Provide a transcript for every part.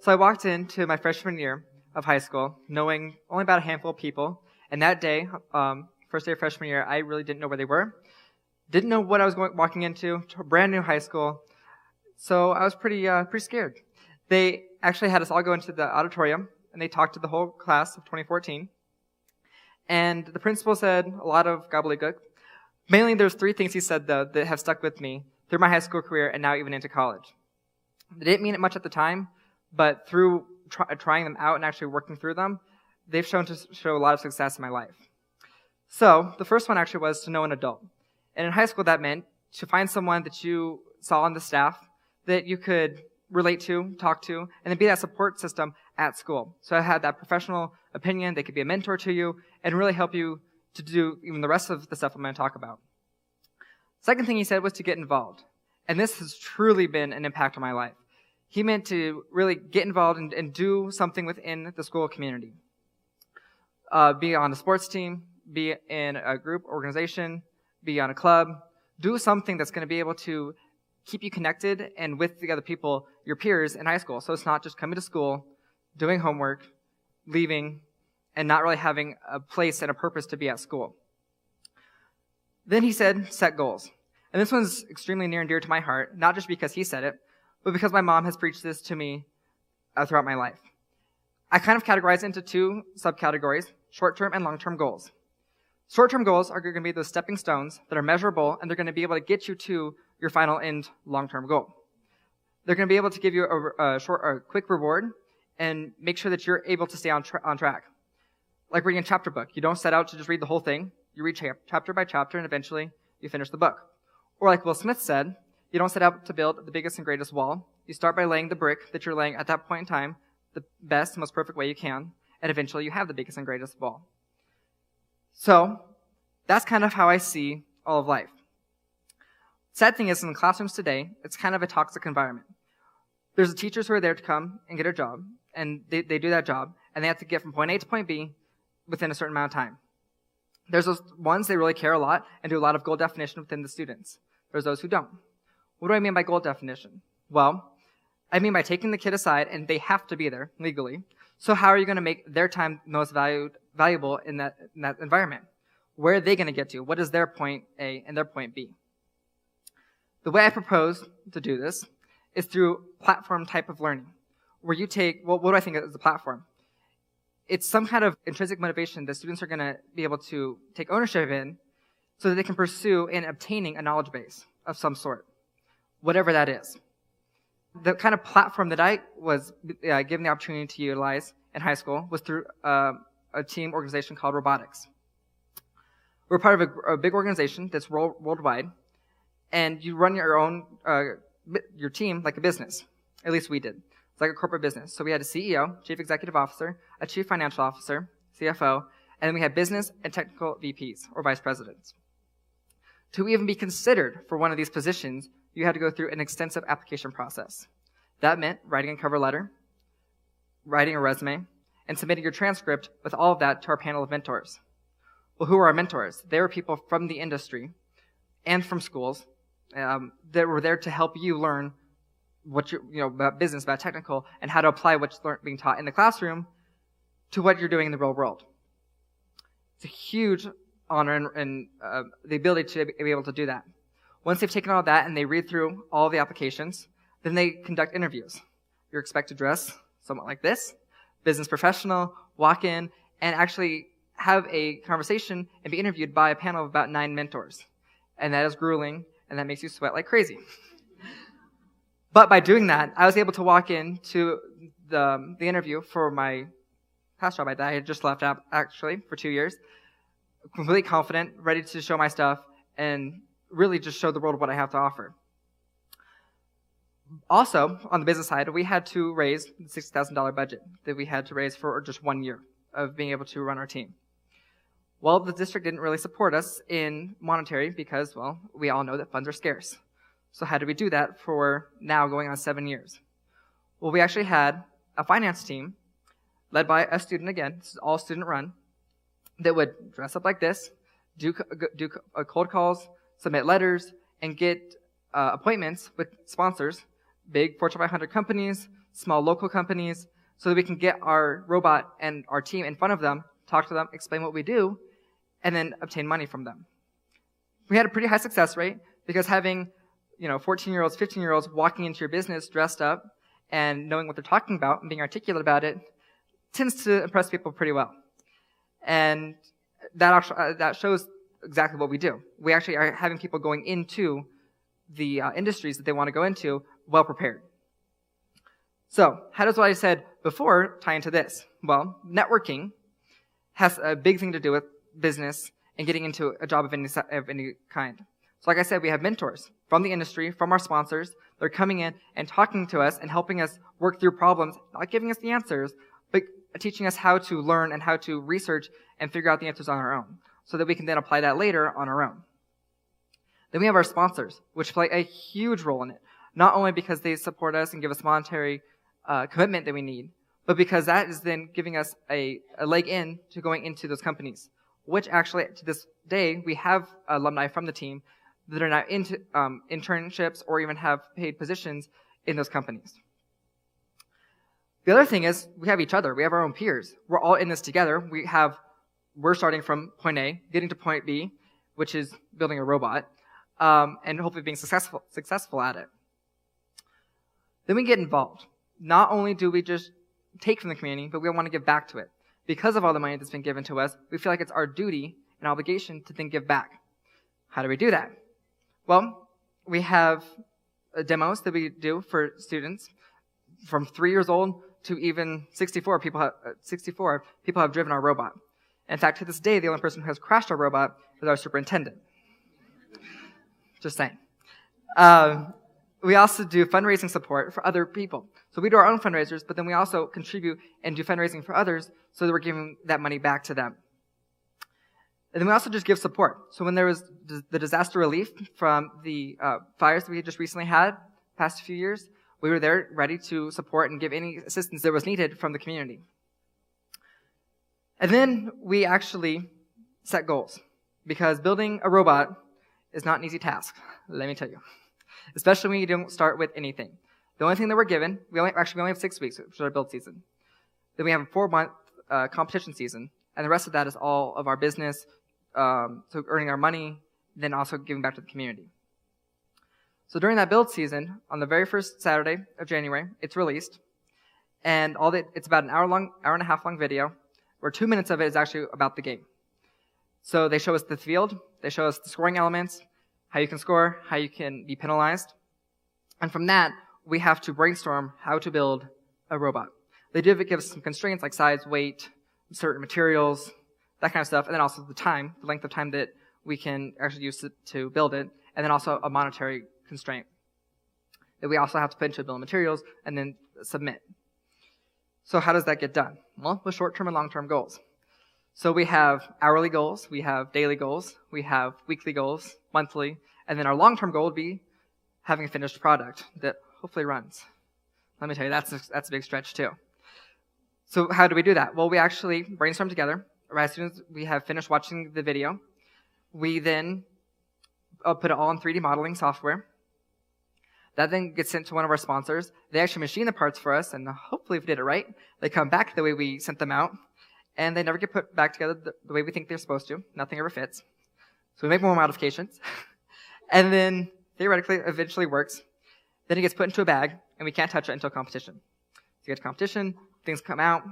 So I walked into my freshman year of high school knowing only about a handful of people. And that day, first day of freshman year, I really didn't know where they were. Didn't know what I was walking into, to a brand new high school. So I was pretty scared. They actually had us all go into the auditorium, and they talked to the whole class of 2014. And the principal said a lot of gobbledygook. Mainly there's 3 things he said, though, that have stuck with me through my high school career and now even into college. They didn't mean it much at the time, but through trying them out and actually working through them, they've shown to show a lot of success in my life. So the first one actually was to know an adult. And in high school, that meant to find someone that you saw on the staff that you could relate to, talk to, and then be that support system at school. So I had that professional opinion. They could be a mentor to you and really help you to do even the rest of the stuff I'm going to talk about. Second thing he said was to get involved. And this has truly been an impact on my life. He meant to really get involved and do something within the school community. Be on a sports team, be in a group organization, be on a club. Do something that's going to be able to keep you connected and with the other people, your peers in high school. So it's not just coming to school, doing homework, leaving, and not really having a place and a purpose to be at school. Then he said, set goals. And this one's extremely near and dear to my heart, not just because he said it, but because my mom has preached this to me throughout my life. I kind of categorize into 2 subcategories, short-term and long-term goals. Short-term goals are going to be those stepping stones that are measurable, and they're going to be able to get you to your final end long-term goal. They're going to be able to give you a quick reward and make sure that you're able to stay on track. Like reading a chapter book. You don't set out to just read the whole thing. You read chapter by chapter, and eventually you finish the book. Or like Will Smith said, you don't set out to build the biggest and greatest wall. You start by laying the brick that you're laying at that point in time, the best, most perfect way you can, and eventually you have the biggest and greatest wall. So that's kind of how I see all of life. Sad thing is, in the classrooms today, it's kind of a toxic environment. There's the teachers who are there to come and get a job, and they do that job, and they have to get from point A to point B within a certain amount of time. There's those ones that really care a lot and do a lot of goal definition within the students. There's those who don't. What do I mean by goal definition? Well, I mean by taking the kid aside, and they have to be there legally. So how are you going to make their time most valuable in that environment? Where are they going to get to? What is their point A and their point B? The way I propose to do this is through platform type of learning, where you take, well, what do I think is a platform? It's some kind of intrinsic motivation that students are going to be able to take ownership in so that they can pursue in obtaining a knowledge base of some sort, whatever that is. The kind of platform that I was given the opportunity to utilize in high school was through a team organization called Robotics. We're part of a big organization that's worldwide, and you run your own, your team like a business. At least we did. It's like a corporate business. So we had a CEO, Chief Executive Officer, a Chief Financial Officer, CFO, and then we had business and technical VPs, or vice presidents. To even be considered for one of these positions, you had to go through an extensive application process. That meant writing a cover letter, writing a resume, and submitting your transcript with all of that to our panel of mentors. Well, who were our mentors? They were people from the industry and from schools that were there to help you learn what about business, about technical, and how to apply what's being taught in the classroom to what you're doing in the real world. It's a huge honor and the ability to be able to do that. Once they've taken all of that and they read through all the applications, then they conduct interviews. You're expected to dress somewhat like this, business professional, walk in, and actually have a conversation and be interviewed by a panel of about 9 mentors. And that is grueling, and that makes you sweat like crazy. But by doing that, I was able to walk into the interview for my past job that I had just left out, actually, for 2 years, completely confident, ready to show my stuff, and really just show the world what I have to offer. Also, on the business side, we had to raise the $60,000 budget that we had to raise for just 1 year of being able to run our team. Well, the district didn't really support us in monetary because, well, we all know that funds are scarce. So how did we do that for now going on 7 years? Well, we actually had a finance team led by a student again, this is all student run, that would dress up like this, do cold calls, submit letters, and get appointments with sponsors, big Fortune 500 companies, small local companies, so that we can get our robot and our team in front of them, talk to them, explain what we do, and then obtain money from them. We had a pretty high success rate because having 14-year-olds, 15-year-olds walking into your business dressed up and knowing what they're talking about and being articulate about it tends to impress people pretty well. And that shows exactly what we do. We actually are having people going into the industries that they want to go into well prepared. So, how does what I said before tie into this? Well, networking has a big thing to do with business and getting into a job of any kind. So like I said, we have mentors from the industry, from our sponsors. They're coming in and talking to us and helping us work through problems, not giving us the answers, but teaching us how to learn and how to research and figure out the answers on our own, so that we can then apply that later on our own. Then we have our sponsors, which play a huge role in it, not only because they support us and give us monetary commitment that we need, but because that is then giving us a leg in to going into those companies, which actually to this day we have alumni from the team that are now into internships or even have paid positions in those companies. The other thing is we have each other. We have our own peers. We're all in this together. We're starting from point A, getting to point B, which is building a robot, and hopefully being successful at it. Then we get involved. Not only do we just take from the community, but we want to give back to it. Because of all the money that's been given to us, we feel like it's our duty and obligation to then give back. How do we do that? Well, we have demos that we do for students from 3 years old to even 64 people have driven our robot. In fact, to this day, the only person who has crashed our robot is our superintendent. Just saying. We also do fundraising support for other people. So we do our own fundraisers, but then we also contribute and do fundraising for others so that we're giving that money back to them. And then we also just give support. So when there was the disaster relief from the fires that we just recently had, past few years, we were there ready to support and give any assistance that was needed from the community. And then we actually set goals, because building a robot is not an easy task, let me tell you. Especially when you don't start with anything. The only thing that we're given, we only have 6 weeks, which is our build season. Then we have a 4-month competition season, and the rest of that is all of our business, so earning our money, then also giving back to the community. So during that build season, on the very first Saturday of January, it's released, and it's about an hour and a half long video, where 2 minutes of it is actually about the game. So they show us the field, they show us the scoring elements, how you can score, how you can be penalized. And from that, we have to brainstorm how to build a robot. They do give us some constraints like size, weight, certain materials, that kind of stuff, and then also the length of time that we can actually use to build it, and then also a monetary constraint that we also have to put into a bill of materials and then submit. So how does that get done? Well, with short-term and long-term goals. So we have hourly goals, we have daily goals, we have weekly goals, monthly, and then our long-term goal would be having a finished product that hopefully runs. Let me tell you, that's a big stretch too. So how do we do that? Well, we actually brainstorm together. Right, as soon as we have finished watching the video, we then put it all in 3D modeling software. That then gets sent to one of our sponsors. They actually machine the parts for us, and hopefully if we did it right, they come back the way we sent them out, and they never get put back together the way we think they're supposed to. Nothing ever fits. So we make more modifications. And then, theoretically, it eventually works. Then it gets put into a bag, and we can't touch it until competition. So you get to competition, things come out,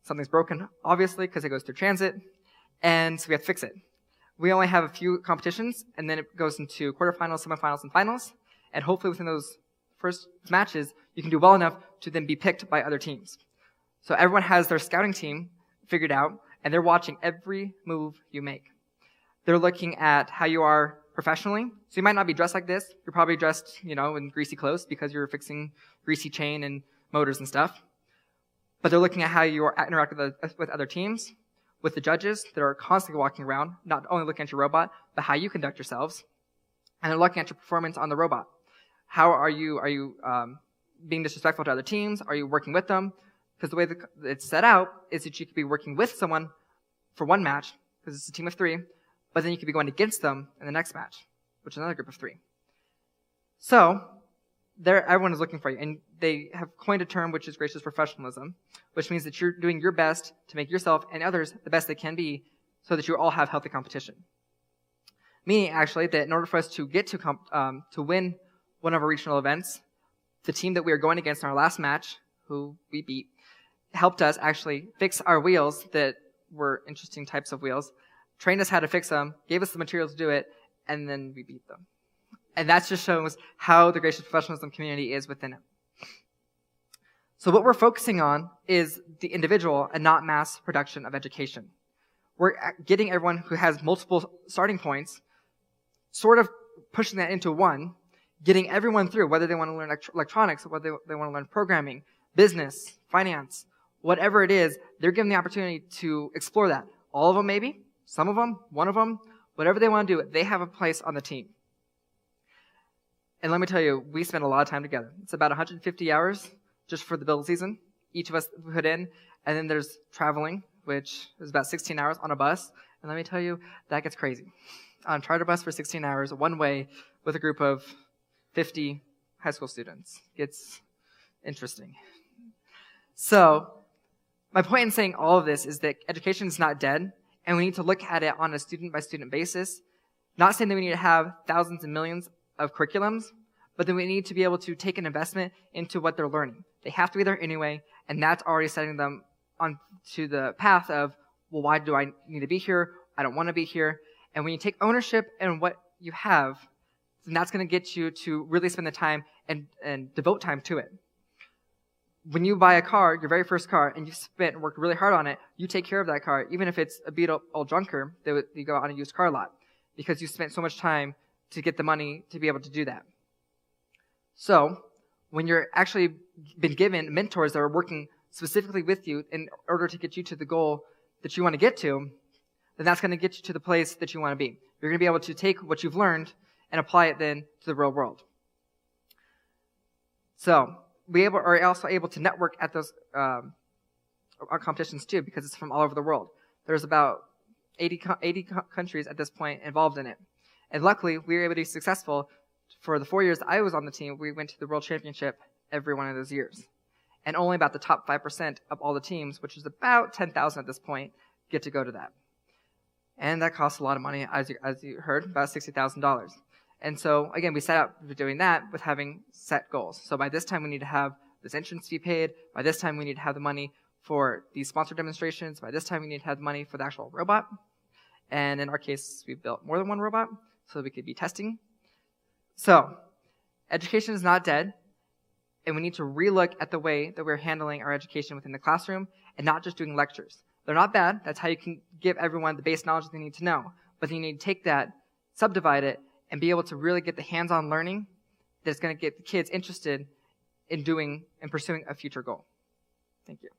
something's broken, obviously, because it goes through transit, and so we have to fix it. We only have a few competitions, and then it goes into quarterfinals, semifinals, and finals, and hopefully within those first matches, you can do well enough to then be picked by other teams. So everyone has their scouting team figured out, and they're watching every move you make. They're looking at how you are professionally. So you might not be dressed like this. You're probably dressed, in greasy clothes because you're fixing greasy chain and motors and stuff. But they're looking at how you interact with other teams, with the judges that are constantly walking around, not only looking at your robot, but how you conduct yourselves. And they're looking at your performance on the robot. How are you being disrespectful to other teams? Are you working with them? Because the way that it's set out is that you could be working with someone for one match, because it's a team of 3, but then you could be going against them in the next match, which is another group of 3. So, everyone is looking for you. And they have coined a term which is gracious professionalism, which means that you're doing your best to make yourself and others the best they can be so that you all have healthy competition. Meaning, actually, that in order for us to get to win one of our regional events, the team that we were going against in our last match, who we beat, helped us actually fix our wheels that were interesting types of wheels, trained us how to fix them, gave us the materials to do it, and then we beat them. And that just shows how the gracious professionalism community is within it. So what we're focusing on is the individual and not mass production of education. We're getting everyone who has multiple starting points, sort of pushing that into one, getting everyone through, whether they want to learn electronics, or whether they want to learn programming, business, finance, whatever it is, they're given the opportunity to explore that. All of them maybe, some of them, one of them, whatever they want to do, they have a place on the team. And let me tell you, we spend a lot of time together. It's about 150 hours just for the build season, each of us put in, and then there's traveling, which is about 16 hours on a bus. And let me tell you, that gets crazy. On a charter bus for 16 hours, one way, with a group of 50 high school students. It's interesting. So, my point in saying all of this is that education is not dead, and we need to look at it on a student-by-student basis. Not saying that we need to have thousands and millions of curriculums, but then we need to be able to take an investment into what they're learning. They have to be there anyway, and that's already setting them on to the path of, well, why do I need to be here? I don't want to be here. And when you take ownership in what you have, then that's going to get you to really spend the time and devote time to it. When you buy a car, your very first car, and you've worked really hard on it, you take care of that car, even if it's a beat up old junker that you go on a used car lot, because you spent so much time to get the money to be able to do that. So, when you're actually been given mentors that are working specifically with you in order to get you to the goal that you want to get to, then that's going to get you to the place that you want to be. You're going to be able to take what you've learned and apply it then to the real world. So, we are also able to network at those competitions too, because it's from all over the world. There's about 80 countries at this point involved in it. And luckily, we were able to be successful. For the 4 years that I was on the team, we went to the World Championship every one of those years. And only about the top 5% of all the teams, which is about 10,000 at this point, get to go to that. And that costs a lot of money, as you heard, about $60,000. And so, again, we set out for doing that with having set goals. So by this time, we need to have this entrance fee paid. By this time, we need to have the money for these sponsored demonstrations. By this time, we need to have the money for the actual robot. And in our case, we built more than one robot so we could be testing. So, education is not dead, and we need to relook at the way that we're handling our education within the classroom and not just doing lectures. They're not bad. That's how you can give everyone the base knowledge they need to know. But you need to take that, subdivide it, and be able to really get the hands-on learning that's going to get the kids interested in doing and pursuing a future goal. Thank you.